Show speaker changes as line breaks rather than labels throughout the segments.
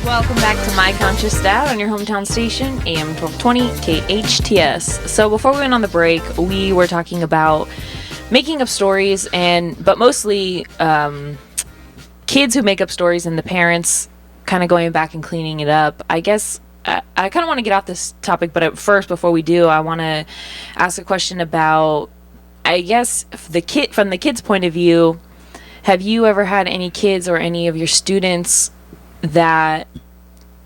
Welcome back to My Conscious Dad on your hometown station, AM 1220 KHTS. So before we went on the break, we were talking about making up stories, but mostly kids who make up stories and the parents kind of going back and cleaning it up. I guess I kind of want to get off this topic, but first, before we do, I want to ask a question about, I guess, from the kid's point of view. Have you ever had any kids or any of your students that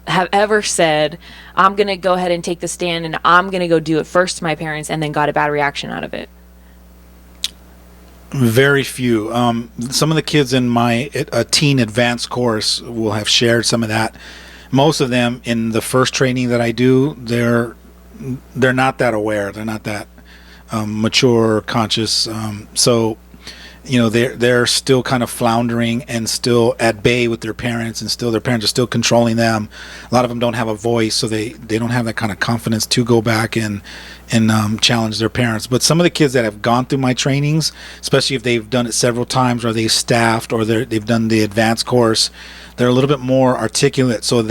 have ever said, I'm going to go ahead and take the stand and I'm going to go do it first to my parents, and then got a bad reaction out of it?
Very few. Some of the kids in my teen advanced course will have shared some of that. Most of them in the first training that I do, they're not that aware. They're not that mature, conscious. So they're still kind of floundering and still at bay with their parents, and still their parents are still controlling them. A lot of them don't have a voice, so they don't have that kind of confidence to go back and challenge their parents. But some of the kids that have gone through my trainings, especially if they've done it several times, or they've staffed, or they've done the advanced course, they're a little bit more articulate. So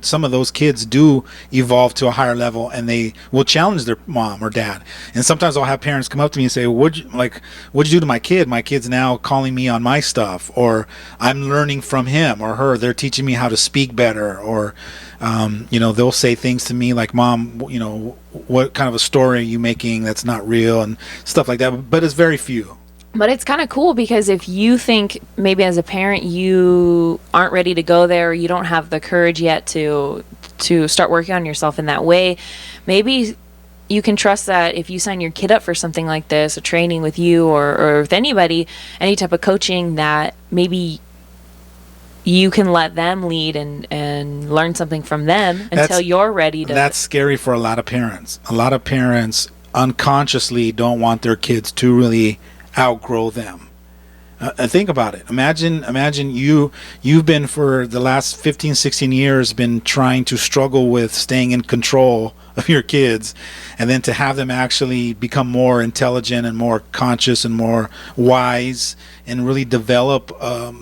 some of those kids do evolve to a higher level, and they will challenge their mom or dad. And sometimes I'll have parents come up to me and say, what'd you do to my kid? My kid's now calling me on my stuff, or I'm learning from him or her. They're teaching me how to speak better, or they'll say things to me like, Mom, what kind of a story are you making that's not real, and stuff like that. But it's very few.
But it's kind of cool, because if you think maybe as a parent you aren't ready to go there, or you don't have the courage yet to start working on yourself in that way, maybe you can trust that if you sign your kid up for something like this, a training with you or with anybody, any type of coaching, that maybe you can let them lead and learn something from them until you're ready to.
That's scary for a lot of parents. A lot of parents unconsciously don't want their kids to really outgrow them. Think about it. Imagine you've been, for the last 15, 16 years, been trying to struggle with staying in control of your kids, and then to have them actually become more intelligent and more conscious and more wise, and really develop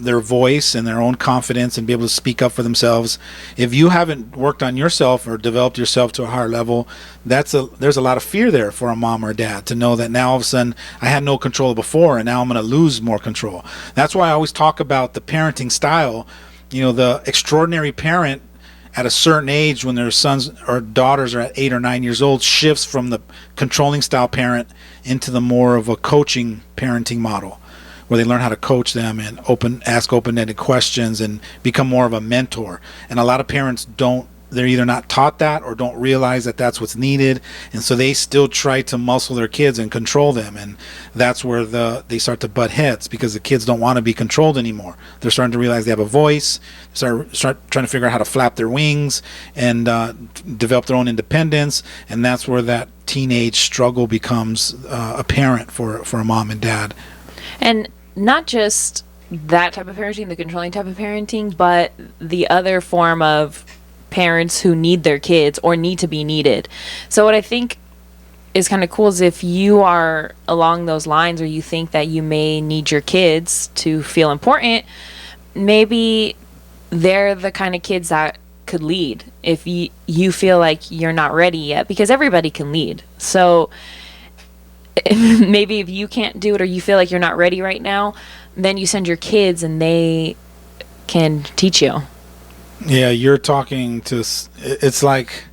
their voice and their own confidence and be able to speak up for themselves. If you haven't worked on yourself or developed yourself to a higher level, there's a lot of fear there for a mom or a dad to know that now all of a sudden I had no control before, and now I'm going to lose more control. That's why I always talk about the parenting style. The extraordinary parent at a certain age, when their sons or daughters are at 8 or 9 years old, shifts from the controlling style parent into the more of a coaching parenting model, where they learn how to coach them and ask open-ended questions and become more of a mentor. And a lot of parents they're either not taught that or don't realize that that's what's needed, and so they still try to muscle their kids and control them, and that's where they start to butt heads, because the kids don't want to be controlled anymore. They're starting to realize they have a voice, start trying to figure out how to flap their wings and develop their own independence, and that's where that teenage struggle becomes apparent for a mom and dad.
And not just that type of parenting, the controlling type of parenting, but the other form of parents who need their kids or need to be needed. So what I think is kind of cool is if you are along those lines, or you think that you may need your kids to feel important, maybe they're the kind of kids that could lead if you feel like you're not ready yet, because everybody can lead. So maybe if you can't do it, or you feel like you're not ready right now, then you send your kids and they can teach you.
Yeah, you're talking to, it's like,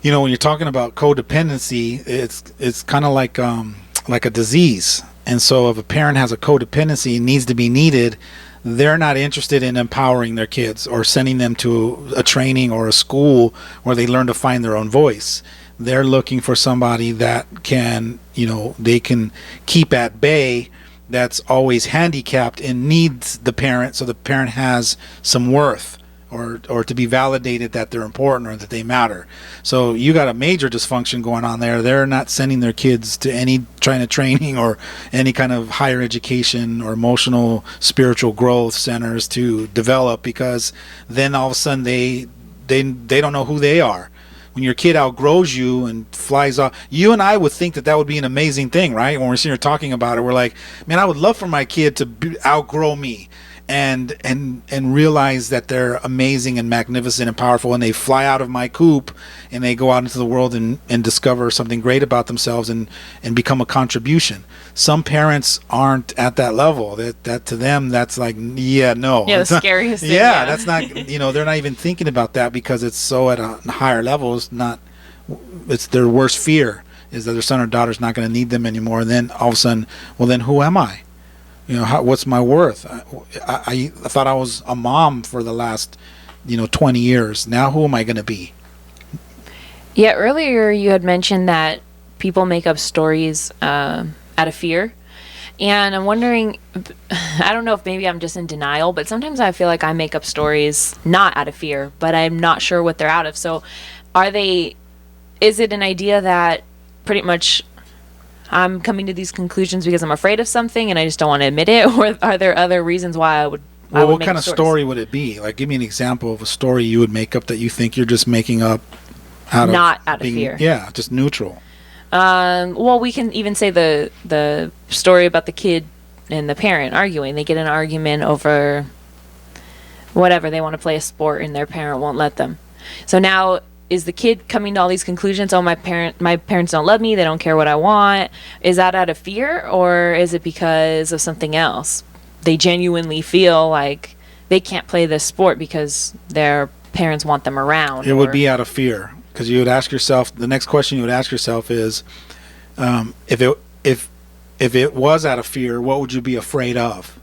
when you're talking about codependency, it's kind of like a disease. And so if a parent has a codependency and needs to be needed, they're not interested in empowering their kids or sending them to a training or a school where they learn to find their own voice. They're looking for somebody that can, they can keep at bay, that's always handicapped and needs the parent, so the parent has some worth, or to be validated that they're important or that they matter. So you got a major dysfunction going on there. They're not sending their kids to any kind of training or any kind of higher education or emotional spiritual growth centers to develop, because then all of a sudden they don't know who they are. When your kid outgrows you and flies off, you and I would think that would be an amazing thing, right? When we're sitting here talking about it, we're like, man, I would love for my kid to outgrow me. and realize that they're amazing and magnificent and powerful, and they fly out of my coop and they go out into the world and discover something great about themselves and become a contribution. Some parents aren't at that level. That to them, that's like, yeah, no.
Yeah, the scariest thing.
Yeah, that's not, they're not even thinking about that because it's so at a higher level. It's their worst fear is that their son or daughter's not going to need them anymore. And then all of a sudden, well, then who am I? What's my worth? I thought I was a mom for the last, 20 years. Now who am I going to be?
Yeah, earlier you had mentioned that people make up stories out of fear. And I'm wondering, I don't know if maybe I'm just in denial, but sometimes I feel like I make up stories not out of fear, but I'm not sure what they're out of. So is it an idea that pretty much I'm coming to these conclusions because I'm afraid of something and I just don't want to admit it? Or are there other reasons why I would
what kind of
stories?
Story would it be? Like, give me an example of a story you would make up that you think you're just making up
out of fear.
Yeah, just neutral.
Well, we can even say the story about the kid and the parent arguing. They get in an argument over whatever. They want to play a sport and their parent won't let them. So now is the kid coming to all these conclusions? Oh, my parents don't love me. They don't care what I want. Is that out of fear, or is it because of something else? They genuinely feel like they can't play this sport because their parents want them around.
It would be out of fear, because you would ask yourself, the next question you would ask yourself is, if it was out of fear, what would you be afraid of?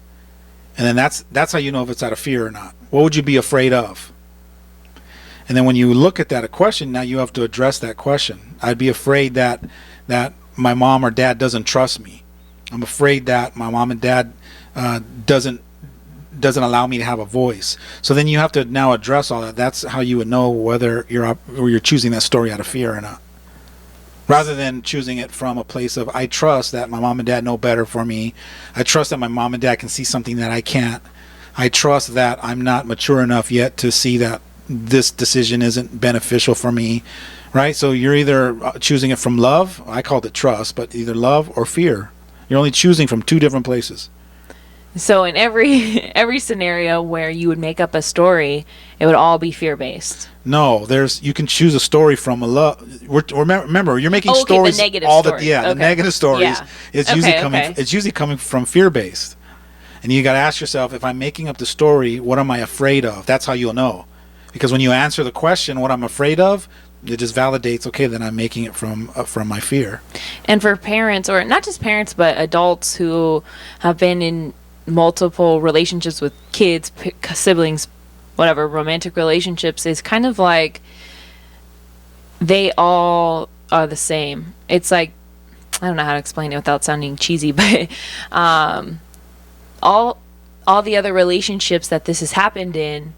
And then that's how you know if it's out of fear or not. What would you be afraid of? And then when you look at that question, now you have to address that question. I'd be afraid that my mom or dad doesn't trust me. I'm afraid that my mom and dad doesn't allow me to have a voice. So then you have to now address all that. That's how you would know whether you're choosing that story out of fear or not, rather than choosing it from a place of, I trust that my mom and dad know better for me. I trust that my mom and dad can see something that I can't. I trust that I'm not mature enough yet to see that this decision isn't beneficial for me, right? So you're either choosing it from love, I called it trust, but either love or fear. You're only choosing from two different places.
So in every scenario where you would make up a story, it would all be fear-based.
No, you can choose a story from a love. Remember, you're making stories.
The negative stories.
The negative stories.
Yeah.
It's usually coming from fear-based, and you got to ask yourself, if I'm making up the story, what am I afraid of? That's how you'll know, because when you answer the question, what I'm afraid of, it just validates, okay, then I'm making it from my fear. And
for parents, or not just parents, but adults who have been in multiple relationships with kids, siblings, whatever, romantic relationships, is kind of like they all are the same. It's like, I don't know how to explain it without sounding cheesy, but all the other relationships that this has happened in,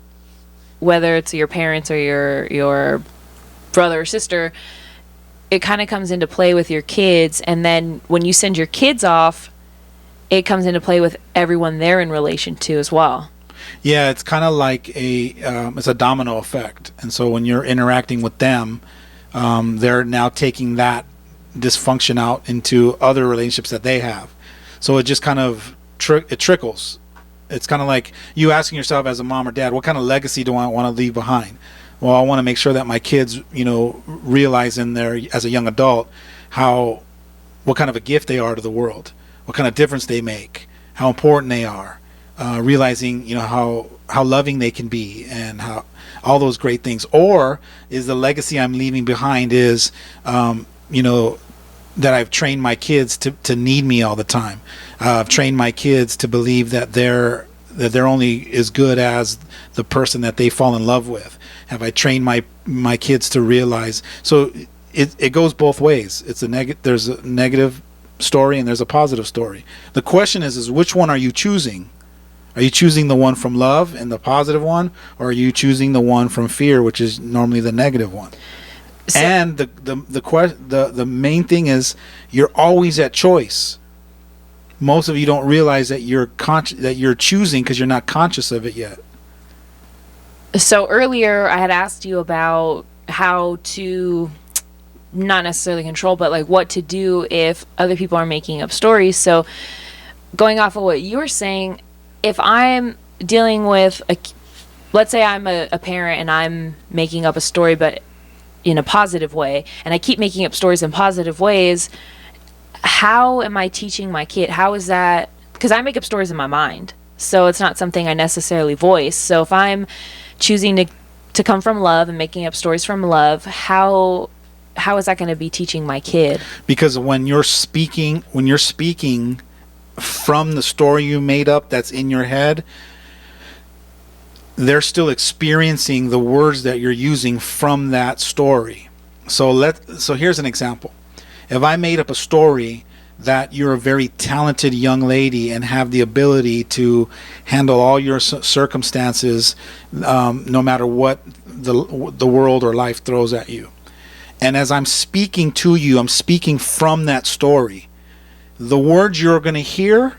whether it's your parents or your brother or sister, it kind of comes into play with your kids. And then when you send your kids off, it comes into play with everyone they're in relation to as well.
Yeah, it's kind of like it's a domino effect. And so when you're interacting with them, they're now taking that dysfunction out into other relationships that they have. So it just kind of it trickles. It's kind of like you asking yourself as a mom or dad, what kind of legacy do I want to leave behind? Well, I want to make sure that my kids, realize in their, as a young adult, what kind of a gift they are to the world, what kind of difference they make, how important they are, realizing, how loving they can be, and how all those great things. Or is the legacy I'm leaving behind is, that I've trained my kids to need me all the time. I've trained my kids to believe that they're only as good as the person that they fall in love with. Have I trained my kids to realize? So it goes both ways. There's a negative story and there's a positive story. The question is which one are you choosing? Are you choosing the one from love and the positive one, or are you choosing the one from fear, which is normally the negative one? So, and the main thing is you're always at choice. Most of you don't realize that you're choosing because you're not conscious of it yet.
So earlier I had asked you about how to not necessarily control, but like what to do if other people are making up stories. So going off of what you were saying, if I'm dealing with let's say I'm a parent and I'm making up a story, but in a positive way, and I keep making up stories in positive ways, how am I teaching my kid? How is that? Because I make up stories in my mind, so it's not something I necessarily voice. So if I'm choosing to come from love and making up stories from love, how is that going to be teaching my kid?
Because when you're speaking from the story you made up that's in your head, they're still experiencing the words that you're using from that story. So here's an example. If I made up a story that you're a very talented young lady and have the ability to handle all your circumstances, no matter what the world or life throws at you, and as I'm speaking to you, I'm speaking from that story, the words you're going to hear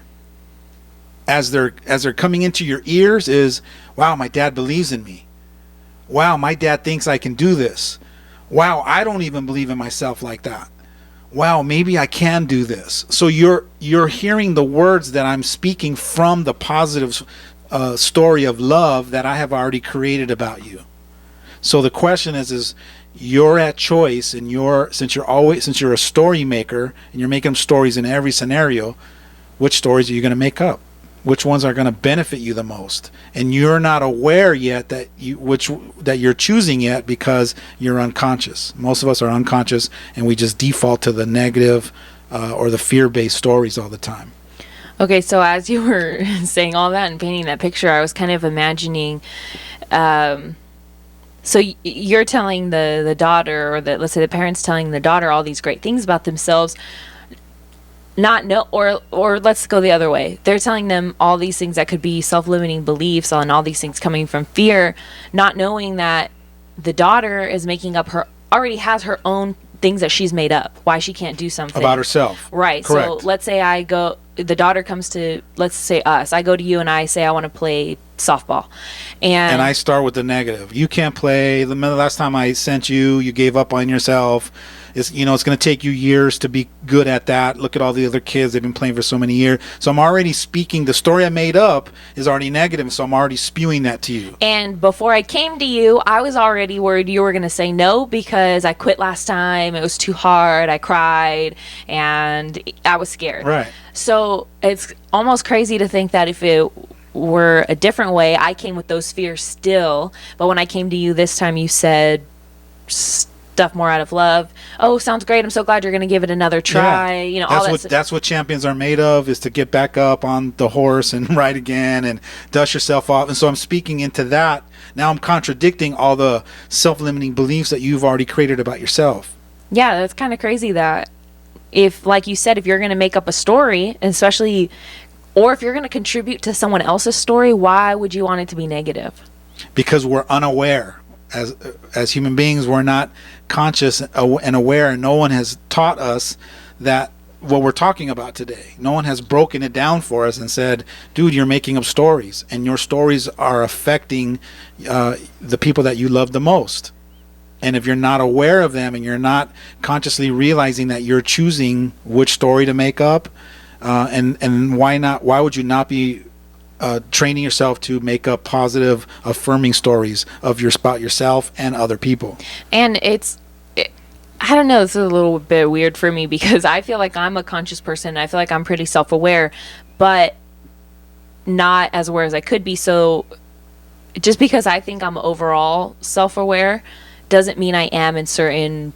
as they're coming into your ears is, wow, my dad believes in me. Wow, my dad thinks I can do this. Wow, I don't even believe in myself like that. Wow, maybe I can do this. So you're hearing the words that I'm speaking from the positive story of love that I have already created about you. So the question is you're at choice, and since you're a story maker and you're making stories in every scenario, which stories are you going to make up? Which ones are going to benefit you the most? And you're not aware yet that you're choosing yet because you're unconscious. Most of us are unconscious, and we just default to the negative or the fear-based stories all the time.
Okay, so as you were saying all that and painting that picture, I was kind of imagining. So you're telling the daughter, or let's say the parents telling the daughter all these great things about themselves. Or let's go the other way. They're telling them all these things that could be self-limiting beliefs on all these things coming from fear, not knowing that the daughter is already has her own things that she's made up, why she can't do something
about herself.
Right.
Correct.
So let's say the daughter comes to, let's say us, I go to you and I say I want to play softball, and
I start with the negative. You can't play. The last time I sent you, you gave up on yourself. It's going to take you years to be good at that. Look at all the other kids. They've been playing for so many years. So I'm already speaking. The story I made up is already negative. So I'm already spewing that to you.
And before I came to you, I was already worried you were going to say no because I quit last time. It was too hard. I cried and I was scared.
Right.
So it's almost crazy to think that if it were a different way, I came with those fears still. But when I came to you this time, you said stuff more out of love. Oh, sounds great. I'm so glad you're going to give it another try.
Yeah. That's what champions are made of, is to get back up on the horse and ride again and dust yourself off. And so I'm speaking into that. Now I'm contradicting all the self-limiting beliefs that you've already created about yourself.
Yeah, that's kind of crazy that if, like you said, if you're going to make up a story, especially, or if you're going to contribute to someone else's story, why would you want it to be negative?
Because we're unaware. As human beings, we're not conscious and aware, and no one has taught us that what we're talking about today. No one has broken it down for us and said, dude, you're making up stories, and your stories are affecting the people that you love the most. And if you're not aware of them and you're not consciously realizing that you're choosing which story to make up, and why would you not be training yourself to make up positive, affirming stories about yourself and other people?
And I don't know, this is a little bit weird for me because I feel like I'm a conscious person. I feel like I'm pretty self-aware, but not as aware as I could be. So just because I think I'm overall self-aware doesn't mean I am in certain,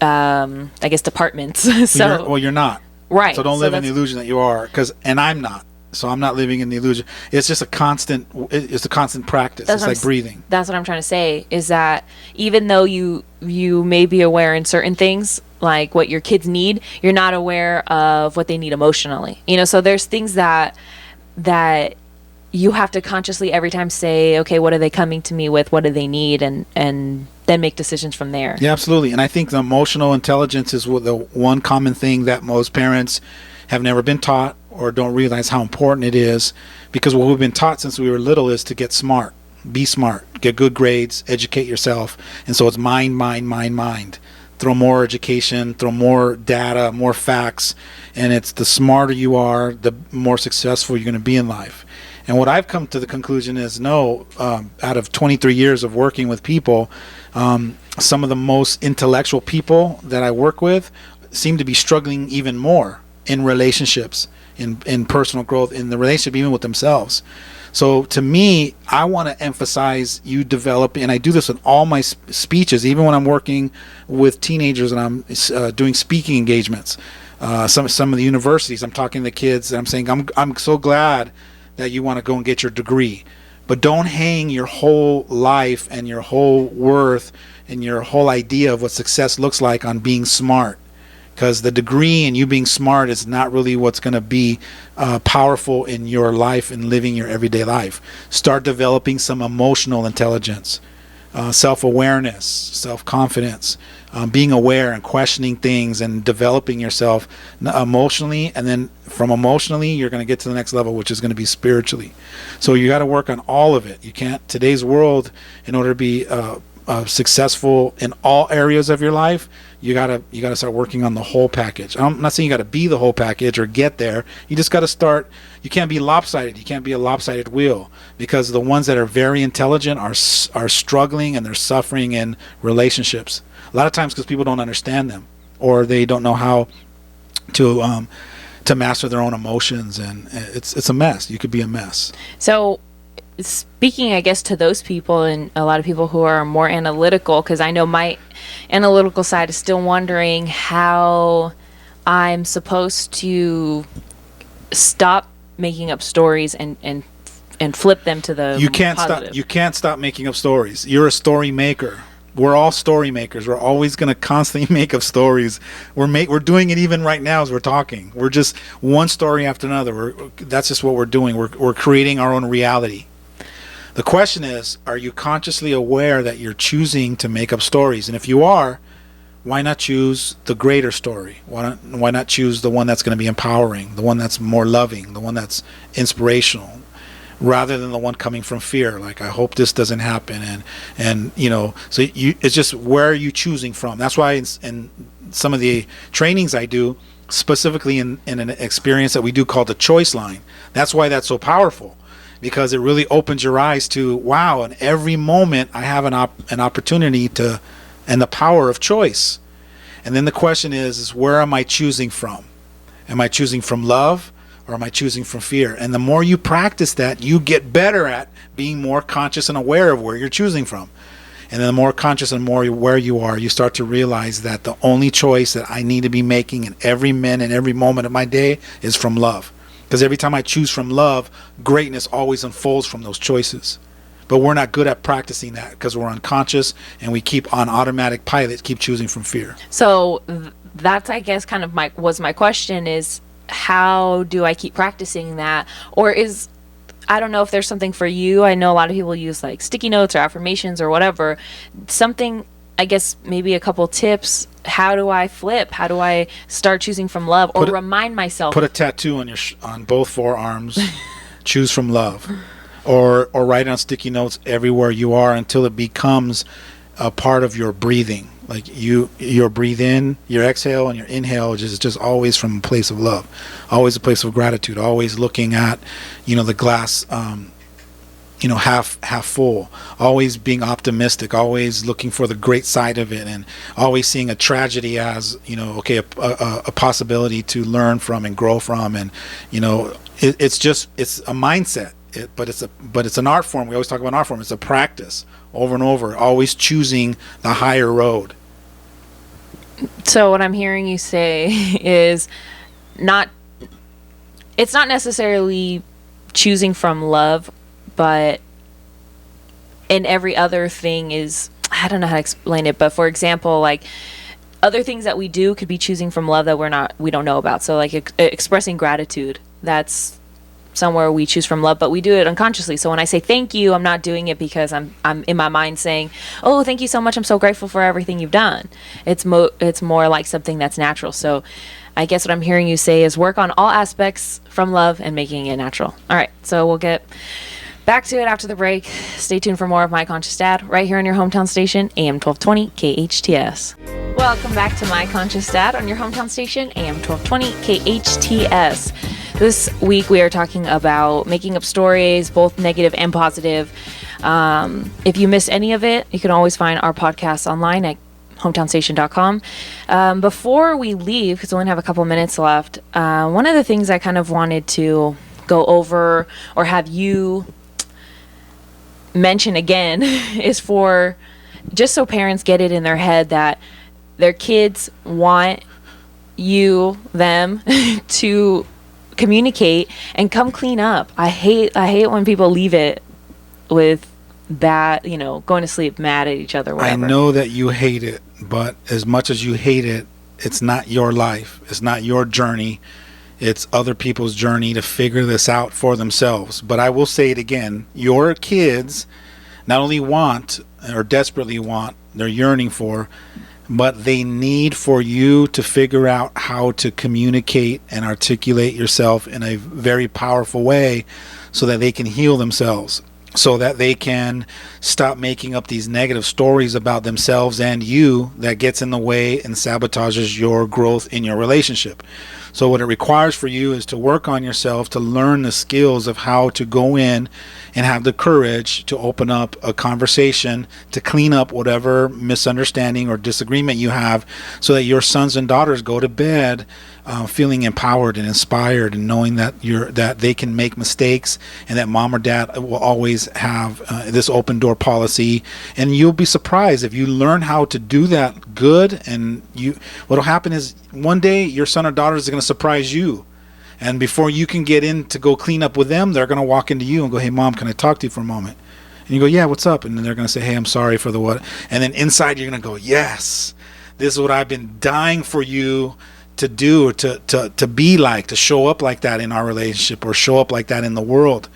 I guess, departments.
You're not.
Right.
So don't live in the illusion that you are, and I'm not. So I'm not living in the illusion. It's just a constant practice. It's like breathing.
That's what I'm trying to say, is that even though you may be aware in certain things, like what your kids need, you're not aware of what they need emotionally. So there's things that you have to consciously every time say, okay, what are they coming to me with? What do they need? And then make decisions from there.
Yeah, absolutely. And I think the emotional intelligence is the one common thing that most parents have never been taught or don't realize how important it is, because what we've been taught since we were little is to get smart, be smart, get good grades, educate yourself. And so it's mind. Throw more education, throw more data, more facts, and it's the smarter you are, the more successful you're going to be in life. And what I've come to the conclusion is no, out of 23 years of working with people, some of the most intellectual people that I work with seem to be struggling even more in relationships, in personal growth, in the relationship even with themselves. So to me, I want to emphasize you develop, and I do this in all my speeches, even when I'm working with teenagers and I'm doing speaking engagements. Some of the universities, I'm talking to the kids and I'm saying, I'm so glad that you want to go and get your degree, but don't hang your whole life and your whole worth and your whole idea of what success looks like on being smart. Because the degree and you being smart is not really what's going to be powerful in your life and living your everyday life. Start developing some emotional intelligence, self-awareness, self-confidence, being aware and questioning things and developing yourself emotionally. And then from emotionally, you're going to get to the next level, which is going to be spiritually. So you got to work on all of it. You can't, today's world, in order to be successful in all areas of your life, you gotta start working on the whole package. I'm not saying you gotta be the whole package or get there. You just gotta start. You can't be lopsided. You can't be a lopsided wheel, because the ones that are very intelligent are struggling and they're suffering in relationships. A lot of times because people don't understand them, or they don't know how to master their own emotions, and it's a mess. You could be a mess.
So, speaking, I guess, to those people and a lot of people who are more analytical, because I know my analytical side is still wondering how I'm supposed to stop making up stories and flip them to the positive.
You can't stop making up stories. You're a story maker. We're all story makers. We're always going to constantly make up stories. We're doing it even right now as we're talking. We're just one story after another. That's just what we're doing. We're creating our own reality. The question is, are you consciously aware that you're choosing to make up stories? And if you are, why not choose the greater story? Why not choose the one that's going to be empowering, the one that's more loving, the one that's inspirational, rather than the one coming from fear? Like, I hope this doesn't happen. And so it's just, where are you choosing from? That's why in some of the trainings I do, specifically in an experience that we do called the choice line, that's why that's so powerful. Because it really opens your eyes to, wow, in every moment I have an opportunity to, and the power of choice. And then the question is where am I choosing from? Am I choosing from love, or am I choosing from fear? And the more you practice that, you get better at being more conscious and aware of where you're choosing from. And then the more conscious and more aware you are, you start to realize that the only choice that I need to be making in every minute and every moment of my day is from love. Because every time I choose from love, greatness always unfolds from those choices. But we're not good at practicing that because we're unconscious and we keep on automatic pilot, keep choosing from fear.
So that's, I guess, kind of my question is, how do I keep practicing that? Or I don't know if there's something for you. I know a lot of people use like sticky notes or affirmations or whatever. Something, I guess, maybe a couple tips. How do I flip? How do I start choosing from love, or remind myself?
Put a tattoo on both forearms. Choose from love, or write on sticky notes everywhere you are until it becomes a part of your breathing. Like your breathe in, your exhale, and your inhale is just always from a place of love, always a place of gratitude, always looking at the glass half full, always being optimistic, always looking for the great side of it, and always seeing a tragedy as a possibility to learn from and grow from. And it's a mindset, but it's an art form. We always talk about an art form. It's a practice over and over, always choosing the higher road.
So what I'm hearing you say is it's not necessarily choosing from love, but in every other thing is, I don't know how to explain it, but for example, like other things that we do could be choosing from love that we don't know about. So like expressing gratitude, that's somewhere we choose from love, but we do it unconsciously. So when I say thank you, I'm not doing it because I'm in my mind saying, oh, thank you so much, I'm so grateful for everything you've done. It's more like something that's natural. So I guess what I'm hearing you say is work on all aspects from love and making it natural. All right, so we'll get back to it after the break. Stay tuned for more of My Conscious Dad right here on your hometown station, AM 1220 KHTS. Welcome back to My Conscious Dad on your hometown station, AM 1220 KHTS. This week we are talking about making up stories, both negative and positive. If you miss any of it, you can always find our podcast online at hometownstation.com. Before we leave, because we only have a couple minutes left, one of the things I kind of wanted to go over or have you mention again is for just so parents get it in their head that their kids want them to communicate and come clean up. I hate when people leave it with bad, going to sleep mad at each other, whatever.
I know that you hate it, but as much as you hate it, it's not your life. It's not your journey. It's other people's journey to figure this out for themselves. But I will say it again. Your kids not only want or desperately want, they're yearning for, but they need for you to figure out how to communicate and articulate yourself in a very powerful way so that they can heal themselves, so that they can stop making up these negative stories about themselves and you that gets in the way and sabotages your growth in your relationship. So what it requires for you is to work on yourself, to learn the skills of how to go in and have the courage to open up a conversation, to clean up whatever misunderstanding or disagreement you have, so that your sons and daughters go to bed feeling empowered and inspired, and knowing that they can make mistakes, and that mom or dad will always have this open door policy. And you'll be surprised if you learn how to do that good. And what'll happen is one day your son or daughter is going to surprise you, and before you can get in to go clean up with them, they're going to walk into you and go, "Hey mom, can I talk to you for a moment?" And you go, "Yeah, what's up?" And then they're going to say, "Hey, I'm sorry for the what." And then inside you're going to go, "Yes, this is what I've been dying for you to do, to be like, to show up like that in our relationship, or show up like that in the world."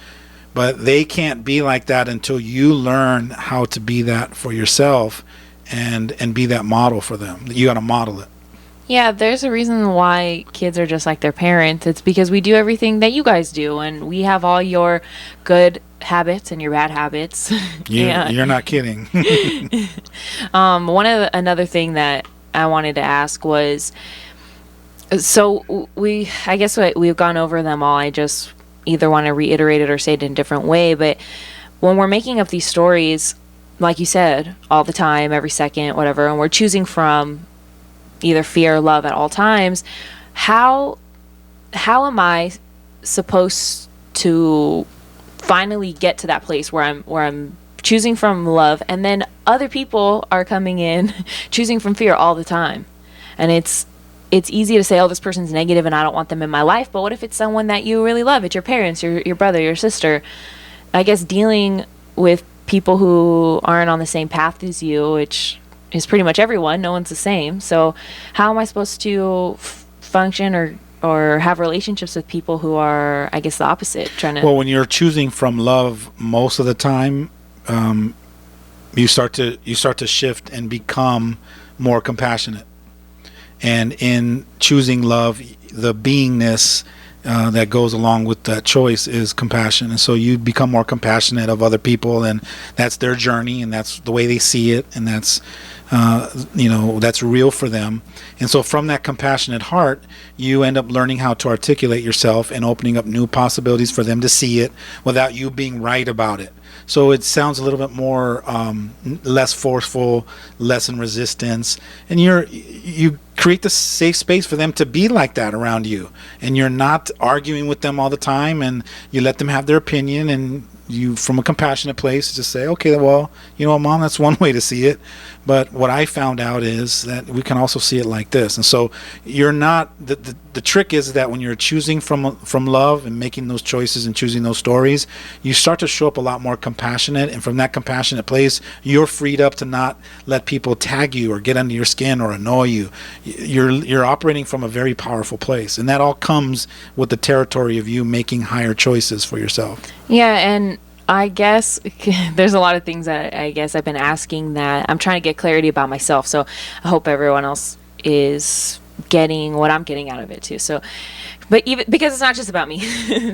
But they can't be like that until you learn how to be that for yourself and be that model for them. You got to model it.
Yeah, there's a reason why kids are just like their parents. It's because we do everything that you guys do, and we have all your good habits and your bad habits.
You're not kidding.
Another thing that I wanted to ask was, so I guess we've gone over them all. I just either want to reiterate it or say it in a different way. But when we're making up these stories, like you said, all the time, every second, whatever, and we're choosing from either fear or love at all times, how am I supposed to finally get to that place where I'm choosing from love, and then other people are coming in choosing from fear all the time? And it's easy to say, "Oh, this person's negative and I don't want them in my life." But what if it's someone that you really love? It's your parents, your brother, your sister. I guess dealing with people who aren't on the same path as you, which is pretty much everyone. No one's the same. So how am I supposed to function or have relationships with people who are, I guess, the opposite?
Well, when you're choosing from love, most of the time, you start to shift and become more compassionate. And in choosing love, the beingness that goes along with that choice is compassion. And so you become more compassionate of other people, and that's their journey, and that's the way they see it, and that's that's real for them. And so from that compassionate heart, you end up learning how to articulate yourself and opening up new possibilities for them to see it without you being right about it. So it sounds a little bit more less forceful, less in resistance, and you create the safe space for them to be like that around you, and you're not arguing with them all the time, and you let them have their opinion, and you, from a compassionate place, just say, "Okay, well, you know what, Mom, that's one way to see it, but what I found out is that we can also see it like this." And so you're not, the trick is that when you're choosing from love and making those choices and choosing those stories, you start to show up a lot more compassionate, and from that compassionate place, you're freed up to not let people tag you or get under your skin or annoy you. You're operating from a very powerful place, and that all comes with the territory of you making higher choices for yourself.
Yeah, and I guess there's a lot of things that I guess I've been asking that I'm trying to get clarity about myself. So I hope everyone else is getting what I'm getting out of it too. So, but even because it's not just about me.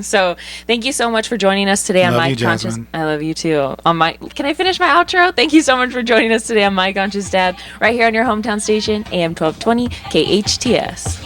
So thank you so much for joining us today on My Conscious. I love you too. Can I finish my outro? Thank you so much for joining us today on My Conscious Dad, right here on your hometown station, AM 1220 KHTS.